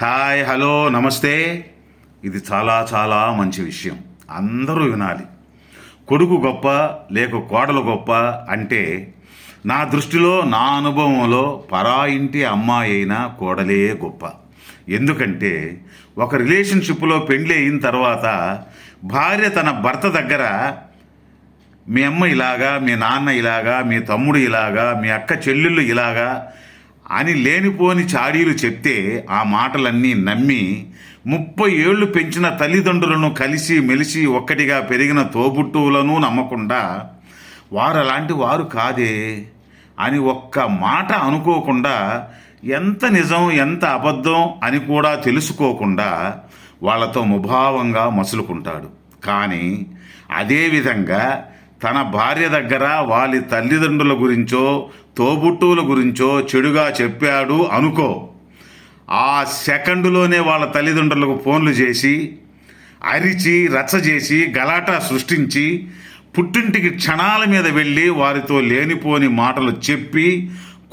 Hi, hello, నమస్తే. ఇది చాలా చాలా మంచి విషయం. అందరూ వినాలి. కొడుకు గొప్ప లేక కోడలు గొప్ప అంటే నా దృష్టిలో, నా అనుభవంలో పరా ఇంటి అమ్మాయి అయినా కోడలే గొప్ప. ఎందుకంటే ఒక రిలేషన్షిప్లో పెండ్లి అయిన తర్వాత భార్య తన భర్త దగ్గర మీ అమ్మ ఇలాగా, మీ నాన్న ఇలాగా, మీ తమ్ముడు ఇలాగా, మీ అక్క చెల్లెళ్ళు ఇలాగా అని లేనిపోని చాడీలు చెప్తే ఆ మాటలన్నీ నమ్మి 30 ఏళ్ళు పెంచిన తల్లిదండ్రులను కలిసి మెలిసి ఒక్కటిగా పెరిగిన తోబుట్టువులను నమ్మకుండా వారు అలాంటి వారు కాదే అని ఒక్క మాట అనుకోకుండా, ఎంత నిజం ఎంత అబద్ధం అని కూడా తెలుసుకోకుండా వాళ్ళతో ముభావంగా మసులుకుంటాడు. కానీ అదేవిధంగా తన భార్య దగ్గర వాళ్ళ తల్లిదండ్రుల గురించో తోబుట్టువుల గురించో చెడుగా చెప్పాడు అనుకో, ఆ సెకండులోనే వాళ్ళ తల్లిదండ్రులకు ఫోన్లు చేసి అరిచి రచ్చజేసి గలాటా సృష్టించి పుట్టింటికి క్షణాల మీద వెళ్ళి వారితో లేనిపోని మాటలు చెప్పి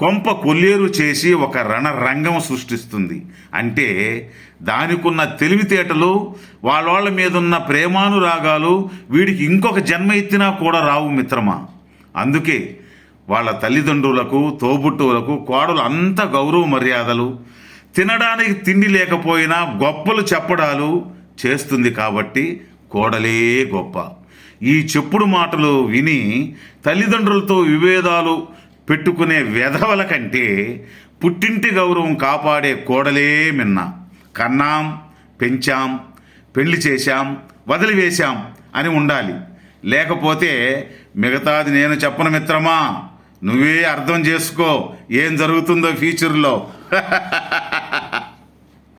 కొంప కొల్లేరు చేసి ఒక రణరంగం సృష్టిస్తుంది. అంటే దానికున్న తెలివితేటలు, వాళ్ళ మీదున్న ప్రేమానురాగాలు వీడికి ఇంకొక జన్మ ఎత్తినా కూడా రావు మిత్రమా. అందుకే వాళ్ళ తల్లిదండ్రులకు తోబుట్టువులకు కోడలు అంత గౌరవ మర్యాదలు, తినడానికి తిండి లేకపోయినా గొప్పలు చెప్పడాలు చేస్తుంది. కాబట్టి కోడలే గొప్ప. ఈ చెప్పుడు మాటలు విని తల్లిదండ్రులతో విభేదాలు పెట్టుకునే వెధవల కంటే పుట్టింటి గౌరవం కాపాడే కోడలే మిన్న. కన్నాం, పెంచాం, పెళ్లి చేశాం, వదిలివేశాం అని ఉండాలి. లేకపోతే మిగతాది నేను చెప్పను మిత్రమా, నువ్వే అర్థం చేసుకో ఏం జరుగుతుందో ఫ్యూచర్లో.